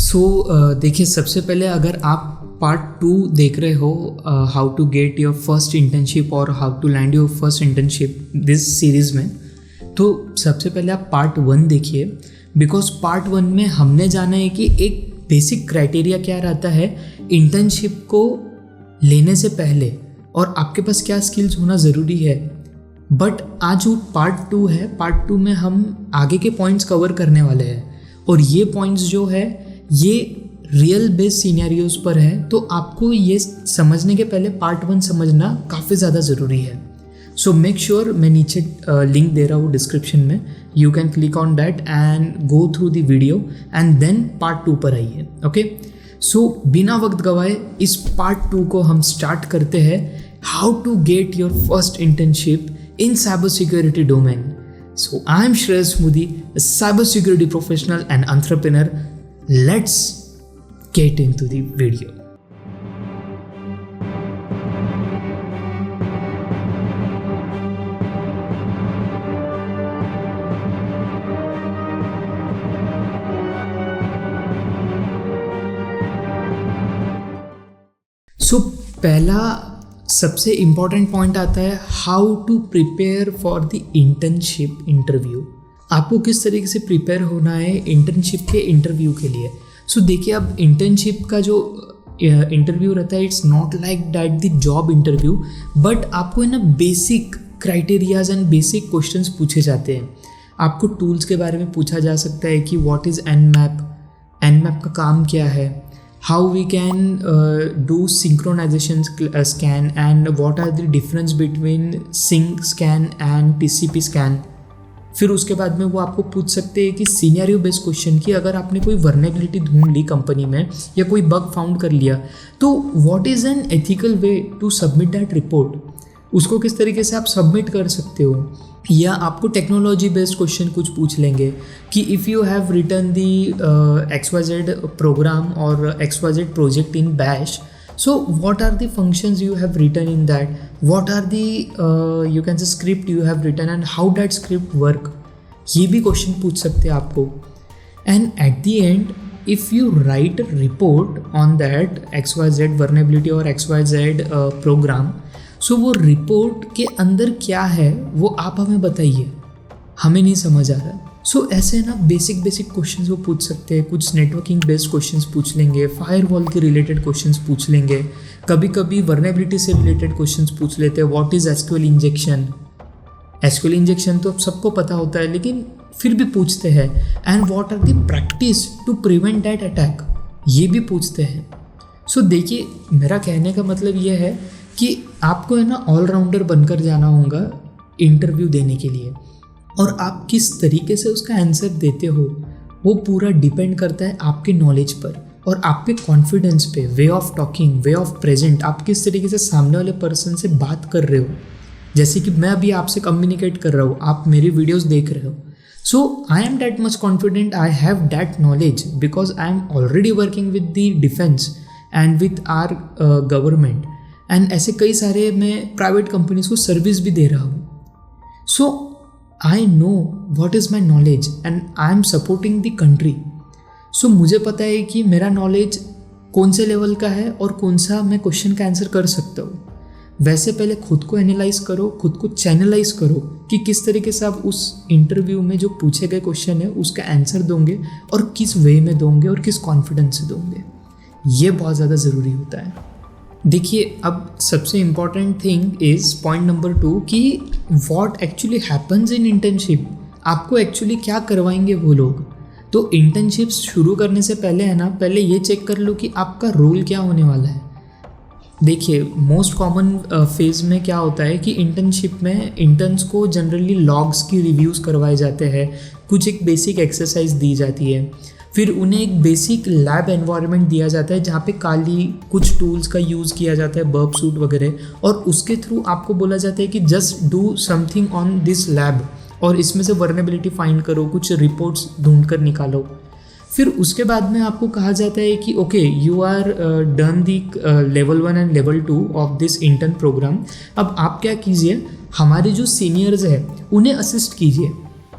देखिए, सबसे पहले अगर आप पार्ट 2 देख रहे हो, how to get your first internship और how to land your first internship this series में, तो सबसे पहले आप पार्ट 1 देखिए। बिकॉज पार्ट 1 में हमने जाना है कि एक बेसिक क्राइटेरिया क्या रहता है इंटर्नशिप को लेने से पहले और आपके पास क्या स्किल्स होना ज़रूरी है। बट आज जो पार्ट 2 है, पार्ट 2 में हम आगे के पॉइंट्स कवर करने वाले हैं और ये पॉइंट्स जो है ये रियल बेस्ड सिनेरियोज पर है। तो आपको ये समझने के पहले पार्ट 1 समझना काफ़ी ज़्यादा ज़रूरी है। सो मेक श्योर, मैं नीचे लिंक दे रहा हूँ डिस्क्रिप्शन में, you can click on that and go through the video and then part 2 पर आइए। ओके, सो बिना वक्त गवाए इस पार्ट 2 को हम स्टार्ट करते हैं, how to get your first internship in cybersecurity domain. So I am Shreyas Moody, a cybersecurity professional and entrepreneur. Let's get into the video. So पहला सबसे इम्पॉर्टेंट पॉइंट आता है how to prepare for the internship interview. आपको किस तरीके से prepare होना है इंटर्नशिप के इंटरव्यू के लिए। सो देखिए, अब इंटर्नशिप का जो इंटरव्यू रहता है, it's not like that the job interview, but आपको है ना basic criterias and basic questions पूछे जाते हैं। आपको टूल्स के बारे में पूछा जा सकता है कि व्हाट इज़ एनमैप का काम क्या है, how we can do synchronization scan and what are the difference between sync scan and TCP scan। फिर उसके बाद में वो आपको पूछ सकते हैं कि सिनेरियो बेस्ड क्वेश्चन की, अगर आपने कोई वर्नेबिलिटी ढूंढ ली कंपनी में या कोई बग फाउंड कर लिया, तो what is an ethical way to submit that report, उसको किस तरीके से आप सबमिट कर सकते हो। या आपको टेक्नोलॉजी बेस्ड क्वेश्चन कुछ पूछ लेंगे कि if you have written the XYZ program और XYZ project in bash, so what are the functions you have written in that, what are the you can say script you have written and how that script work, ये भी question पूछ सकते हैं आपको। And at the end if you write report on that XYZ vulnerability और XYZ program, so वो report के अंदर क्या है वो आप हमें बताइए, हमें नहीं समझ आ रहा। सो ऐसे ना बेसिक क्वेश्चंस वो पूछ सकते हैं। कुछ नेटवर्किंग बेस्ड क्वेश्चंस पूछ लेंगे, फायरवॉल के रिलेटेड क्वेश्चंस पूछ लेंगे, कभी कभी वर्नेबिलिटी से रिलेटेड क्वेश्चंस पूछ लेते हैं। व्हाट इज़ एसक्यूएल इंजेक्शन तो सबको पता होता है, लेकिन फिर भी पूछते हैं। And what are the practice to prevent that attack, ये भी पूछते हैं। सो देखिए, मेरा कहने का मतलब ये है कि आपको है ना ऑलराउंडर बनकर जाना होगा इंटरव्यू देने के लिए, और आप किस तरीके से उसका आंसर देते हो वो पूरा डिपेंड करता है आपके नॉलेज पर और आप पे कॉन्फिडेंस पे, way of talking, way of present, आप किस तरीके से सामने वाले पर्सन से बात कर रहे हो। जैसे कि मैं अभी आपसे कम्युनिकेट कर रहा हूँ, आप मेरी वीडियोस देख रहे हो, so I am that much confident, I have that knowledge because I am already working with the defence and with our government, and ऐसे कई सारे मैं प्राइवेट कंपनीज को सर्विस भी दे रहा हूँ। So I know what is my knowledge and I am supporting the country. So मुझे पता है कि मेरा नॉलेज कौन से लेवल का है और कौन सा मैं क्वेश्चन का आंसर कर सकता हूँ। वैसे पहले खुद को एनालाइज करो, खुद को चैनलाइज करो कि किस तरीके से आप उस इंटरव्यू में जो पूछे गए क्वेश्चन है उसका आंसर दोगे और किस वे में दोगे और किस कॉन्फिडेंस से दोगे। ये बहुत ज़्यादा ज़रूरी होता है। देखिए, अब सबसे important thing is point number 2 कि what actually happens in internship, आपको एक्चुअली क्या करवाएंगे वो लोग। तो इंटर्नशिप शुरू करने से पहले है ना, पहले ये चेक कर लो कि आपका रोल क्या होने वाला है। देखिए, मोस्ट कॉमन फेज़ में क्या होता है कि इंटर्नशिप में इंटर्न्स को जनरली लॉग्स की रिव्यूज़ करवाए जाते हैं, कुछ एक बेसिक एक्सरसाइज दी जाती है, फिर उन्हें एक बेसिक लैब एनवायरनमेंट दिया जाता है जहाँ पे काली कुछ टूल्स का यूज़ किया जाता है, बर्ब सूट वगैरह, और उसके थ्रू आपको बोला जाता है कि just do something on this lab और इसमें से वर्नेबिलिटी फाइंड करो, कुछ रिपोर्ट्स ढूंढ कर निकालो। फिर उसके बाद में आपको कहा जाता है कि okay, you are done the level 1 and level 2 of this intern program. अब आप क्या कीजिए, हमारे जो सीनियर्स हैं उन्हें असिस्ट कीजिए।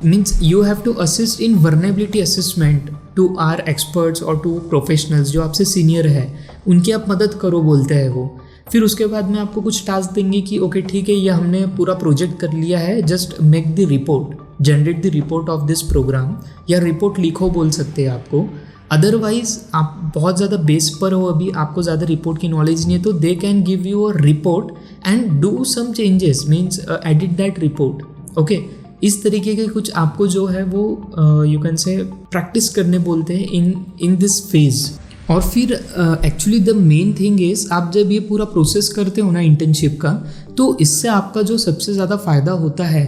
Means you have to assist in vulnerability assessment to our experts और टू प्रोफेशनल्स जो आपसे सीनियर है, उनकी आप मदद करो बोलते हैं वो। फिर उसके बाद में आपको कुछ टास्क देंगे कि ओके ठीक है, ये हमने पूरा प्रोजेक्ट कर लिया है, just make the report, generate the report of this program, या रिपोर्ट लिखो बोल सकते हैं आपको। अदरवाइज आप बहुत ज़्यादा बेस पर हो, अभी आपको ज़्यादा रिपोर्ट की नॉलेज नहीं है, तो they can give you a report and do some changes, means edit that report. Okay, इस तरीके के कुछ आपको जो है वो यू कैन से प्रैक्टिस करने बोलते हैं इन दिस फेज। और फिर actually the main thing is, आप जब ये पूरा प्रोसेस करते हो ना इंटर्नशिप का, तो इससे आपका जो सबसे ज़्यादा फ़ायदा होता है,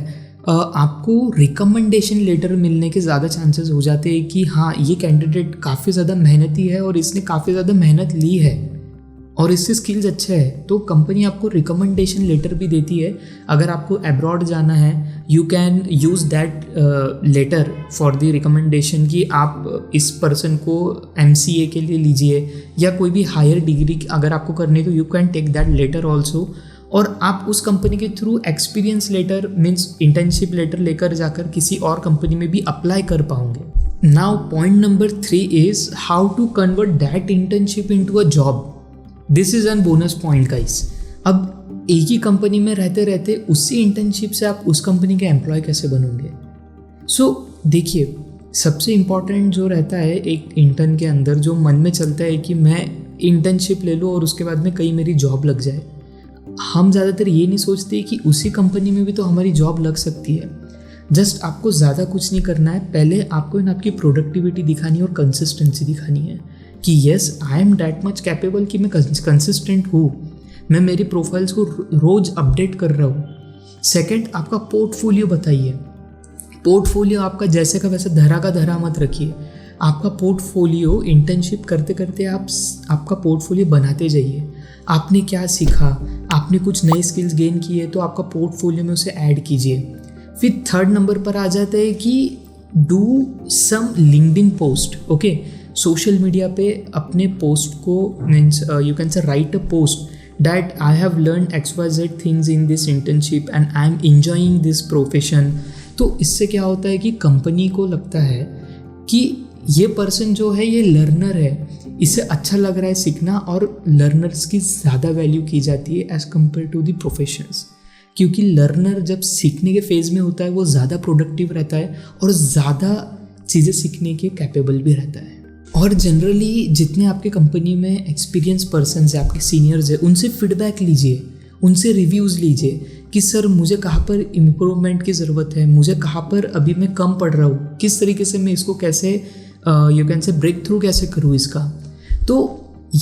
आपको रिकमेंडेशन लेटर मिलने के ज़्यादा चांसेस हो जाते हैं कि हाँ ये कैंडिडेट काफ़ी ज़्यादा मेहनती है और इसने काफ़ी ज़्यादा मेहनत ली है और इससे स्किल्स अच्छे हैं, तो कंपनी आपको रिकमेंडेशन लेटर भी देती है। अगर आपको अब्रॉड जाना है, you can use that letter for the recommendation कि आप इस पर्सन को MCA के लिए लीजिए या कोई भी हायर डिग्री अगर आपको करनी है तो you can take that letter also. और आप उस कंपनी के through experience letter means internship letter लेकर जाकर किसी और कंपनी में भी अप्लाई कर पाओगे। Now point number 3 is how to convert that internship into a job. This is an bonus point guys. अब एक ही कंपनी में रहते रहते उसी इंटर्नशिप से आप उस कंपनी के एम्प्लॉय कैसे बनोगे। देखिए, सबसे इम्पॉर्टेंट जो रहता है एक इंटर्न के अंदर, जो मन में चलता है कि मैं इंटर्नशिप ले लूँ और उसके बाद में कहीं मेरी जॉब लग जाए। हम ज़्यादातर ये नहीं सोचते कि उसी कंपनी में भी तो हमारी जॉब लग सकती है। जस्ट आपको ज़्यादा कुछ नहीं करना है, पहले आपको आपकी प्रोडक्टिविटी दिखानी है और कंसिस्टेंसी दिखानी है कि yes I am that much capable कि मैं कंसिस्टेंट हूँ, मैं मेरी प्रोफाइल्स को रोज़ अपडेट कर रहा हूँ। सेकंड, आपका पोर्टफोलियो बताइए। पोर्टफोलियो आपका जैसे का वैसे धरा का धरा मत रखिए। आपका पोर्टफोलियो इंटर्नशिप करते करते आपका पोर्टफोलियो बनाते जाइए। आपने क्या सीखा, आपने कुछ नई स्किल्स गेन की है तो आपका पोर्टफोलियो में उसे ऐड कीजिए। फिर थर्ड नंबर पर आ जाता है कि do some LinkedIn post. Okay, social media पे अपने पोस्ट को means you can say write a post that I have learned XYZ things in this internship and I am enjoying this profession। तो इससे क्या होता है कि कंपनी को लगता है कि ये पर्सन जो है ये लर्नर है, इसे अच्छा लग रहा है सीखना, और लर्नर्स की ज़्यादा वैल्यू की जाती है as compare to the professionals. क्योंकि लर्नर जब सीखने के फेज़ में होता है वो ज़्यादा प्रोडक्टिव रहता है और ज़्यादा चीज़ें सीखने के कैपेबल भी रहता है। और जनरली जितने आपके कंपनी में एक्सपीरियंस पर्सन्स हैं, आपके सीनियर्स हैं, उनसे फीडबैक लीजिए, उनसे रिव्यूज़ लीजिए कि सर मुझे कहाँ पर इम्प्रूवमेंट की ज़रूरत है, मुझे कहाँ पर अभी मैं कम पढ़ रहा हूँ, किस तरीके से मैं इसको कैसे you can say break through कैसे करूँ इसका। तो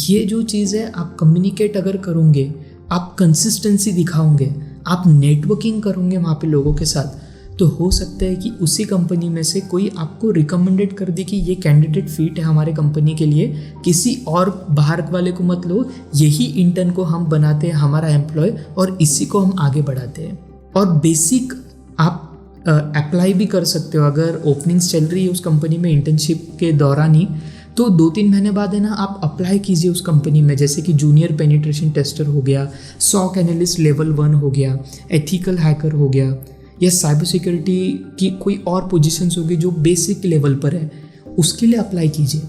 ये जो चीज़ है आप कम्युनिकेट अगर करोगे, आप कंसिस्टेंसी दिखाओगे, आप नेटवर्किंग करोगे वहाँ पे लोगों के साथ, तो हो सकता है कि उसी कंपनी में से कोई आपको रिकमेंडेड कर दे कि ये कैंडिडेट फिट है हमारे कंपनी के लिए, किसी और बाहर वाले को मत लो, यही इंटर्न को हम बनाते हैं हमारा एम्प्लॉय और इसी को हम आगे बढ़ाते हैं। और बेसिक आप अप्लाई भी कर सकते हो अगर ओपनिंग्स चल रही है उस कंपनी में इंटर्नशिप के दौरान ही, तो 2-3 महीने बाद है ना आप अप्लाई कीजिए उस कंपनी में, जैसे कि जूनियर पेनिट्रेशन टेस्टर हो गया, SOC एनालिस्ट लेवल 1 हो गया, एथिकल हैकर हो गया, या साइबर सिक्योरिटी की कोई और पोजीशंस होगी जो बेसिक लेवल पर है, उसके लिए अप्लाई कीजिए।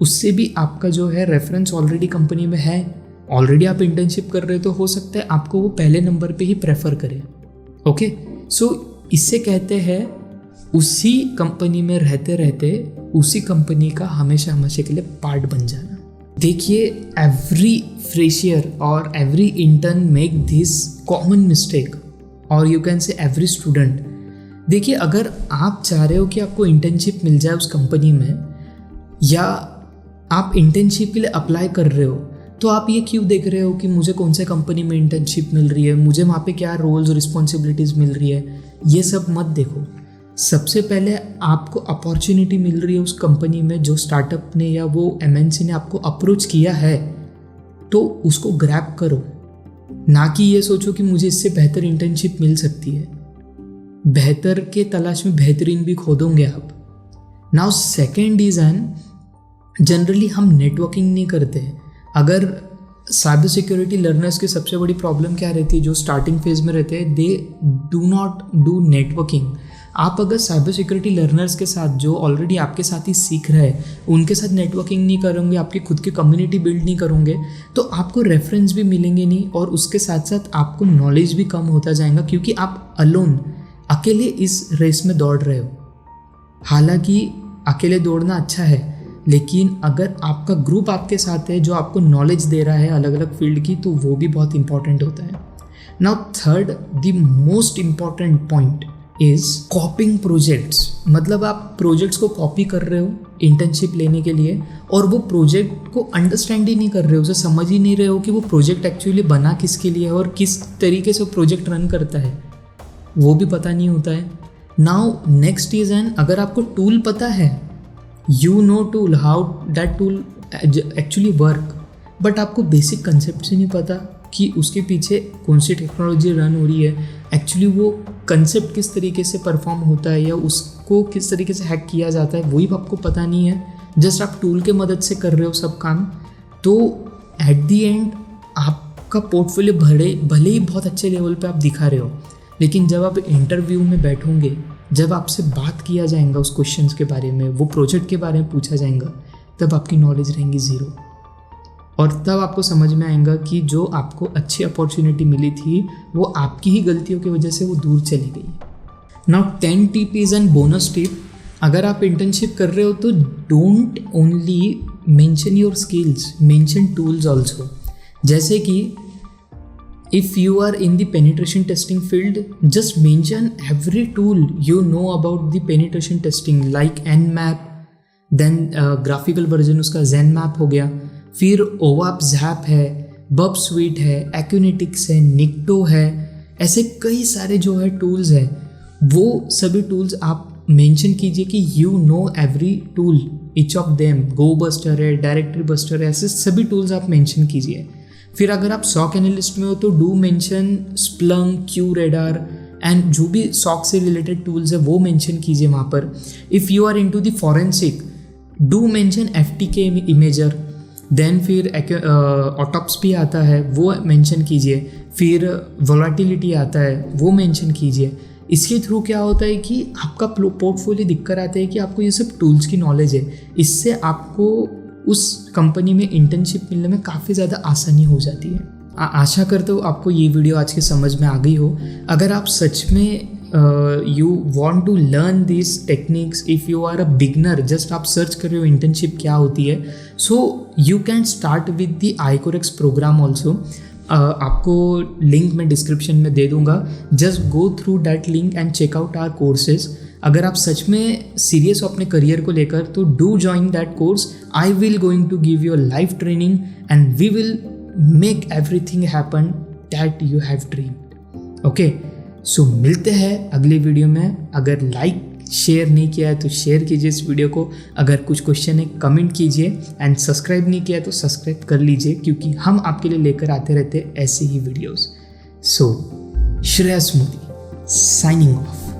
उससे भी आपका जो है रेफरेंस ऑलरेडी कंपनी में है, ऑलरेडी आप इंटर्नशिप कर रहे हो, तो हो सकता है आपको वो पहले नंबर पे ही प्रेफर करें। ओके, सो इससे कहते हैं उसी कंपनी में रहते रहते उसी कंपनी का हमेशा हमेशा के लिए पार्ट बन जाना। देखिए, एवरी फ्रेशियर और every intern make this common mistake, और you can say every student. देखिए, अगर आप चाह रहे हो कि आपको इंटर्नशिप मिल जाए उस कंपनी में, या आप इंटर्नशिप के लिए अप्लाई कर रहे हो, तो आप ये क्यों देख रहे हो कि मुझे कौन से कंपनी में इंटर्नशिप मिल रही है, मुझे वहाँ पे क्या रोल्स और रिस्पॉन्सिबिलिटीज़ मिल रही है, ये सब मत देखो। सबसे पहले आपको अपॉर्चुनिटी मिल रही है उस कंपनी में जो स्टार्टअप ने या वो MNC ने आपको अप्रोच किया है, तो उसको ग्रैब करो, ना कि ये सोचो कि मुझे इससे बेहतर इंटर्नशिप मिल सकती है। बेहतर के तलाश में बेहतरीन भी खोदोगे आप। नाउ सेकेंड इज जनरली हम नेटवर्किंग नहीं करते। अगर साइबर सिक्योरिटी लर्नर्स की सबसे बड़ी प्रॉब्लम क्या रहती है, जो स्टार्टिंग फेज में रहते हैं, they do not do networking. आप अगर साइबर सिक्योरिटी लर्नर्स के साथ जो ऑलरेडी आपके साथ ही सीख रहे हैं उनके साथ नेटवर्किंग नहीं करोगे, आपकी खुद की कम्युनिटी बिल्ड नहीं करोगे, तो आपको रेफरेंस भी मिलेंगे नहीं और उसके साथ साथ आपको नॉलेज भी कम होता जाएगा, क्योंकि आप अकेले इस रेस में दौड़ रहे हो। हालांकि अकेले दौड़ना अच्छा है, लेकिन अगर आपका ग्रुप आपके साथ है जो आपको नॉलेज दे रहा है अलग अलग फील्ड की, तो वो भी बहुत इंपॉर्टेंट होता है। Now third, the most important point is कॉपिंग projects. मतलब आप प्रोजेक्ट्स को कॉपी कर रहे हो इंटर्नशिप लेने के लिए, और वो प्रोजेक्ट को अंडरस्टैंड ही नहीं कर रहे हो, उसे समझ ही नहीं रहे हो कि वो प्रोजेक्ट एक्चुअली बना किसके लिए है और किस तरीके से वो प्रोजेक्ट रन करता है, वो भी पता नहीं होता है। नाउ नेक्स्ट इज एन, अगर आपको टूल पता है, you know tool, how that tool actually work, but आपको बेसिक कंसेप्ट ही नहीं पता कि उसके पीछे कौन सी टेक्नोलॉजी रन हो रही है, एक्चुअली वो कंसेप्ट किस तरीके से परफॉर्म होता है या उसको किस तरीके से हैक किया जाता है, वही आपको पता नहीं है। जस्ट आप टूल के मदद से कर रहे हो सब काम, तो एट दी एंड आपका पोर्टफोलियो भले ही बहुत अच्छे लेवल पे आप दिखा रहे हो, लेकिन जब आप इंटरव्यू में बैठोगे, जब आपसे बात किया जाएगा उस क्वेश्चंस के बारे में, वो प्रोजेक्ट के बारे में पूछा जाएगा, तब आपकी नॉलेज रहेंगी ज़ीरो। और तब आपको समझ में आएगा कि जो आपको अच्छी अपॉर्चुनिटी मिली थी वो आपकी ही गलतियों की वजह से वो दूर चली गई। Now 10 tip is an bonus tip. अगर आप इंटर्नशिप कर रहे हो तो don't only mention your skills, mention tools also. जैसे कि if you are in the penetration testing field, just mention every tool you know about the penetration testing, like Nmap, then graphical version उसका ZenMap हो गया, फिर OWASP Zap है, बब sweet है, एक्यूनेटिक्स है, निक्टो है, ऐसे कई सारे जो है टूल्स है, वो सभी टूल्स आप मेंशन कीजिए कि you know every tool, each of them, go buster है, डायरेक्टरी बस्टर है, ऐसे सभी टूल्स आप मेंशन कीजिए। फिर अगर आप सॉक एनालिस्ट में हो तो do mention Splunk, QRadar and जो भी सॉक से रिलेटेड टूल्स है वो मेंशन कीजिए वहाँ पर। If you are into the forensic, do mention FTK imager, then फिर ऑटोप्सी आता है वो मेंशन कीजिए, फिर वोलेटिलिटी आता है वो मेंशन कीजिए। इसके थ्रू क्या होता है कि आपका पोर्टफोलियो दिखकर आता है कि आपको ये सब टूल्स की नॉलेज है। इससे आपको उस कंपनी में इंटर्नशिप मिलने में काफ़ी ज़्यादा आसानी हो जाती है। आशा करता हूँ आपको ये वीडियो आज के समझ में आ गई हो। अगर आप सच में you want to learn this techniques, if you are a beginner, just आप सर्च कर रहे हो इंटर्नशिप क्या होती है, so you can start with the iCoreX program also. आपको लिंक मैं डिस्क्रिप्शन में दे दूंगा, just go through that link and check out our courses. अगर आप सच में सीरियस हो अपने करियर को लेकर तो do join that course. I will going to give you life training and we will make everything happen that you have dreamed. Okay, so मिलते हैं अगले वीडियो में। अगर लाइक शेयर नहीं किया है तो शेयर कीजिए इस वीडियो को, अगर कुछ क्वेश्चन है कमेंट कीजिए, एंड सब्सक्राइब नहीं किया है तो सब्सक्राइब कर लीजिए, क्योंकि हम आपके लिए लेकर आते रहते ऐसे ही वीडियोस। सो श्रेयस मोदी साइनिंग ऑफ।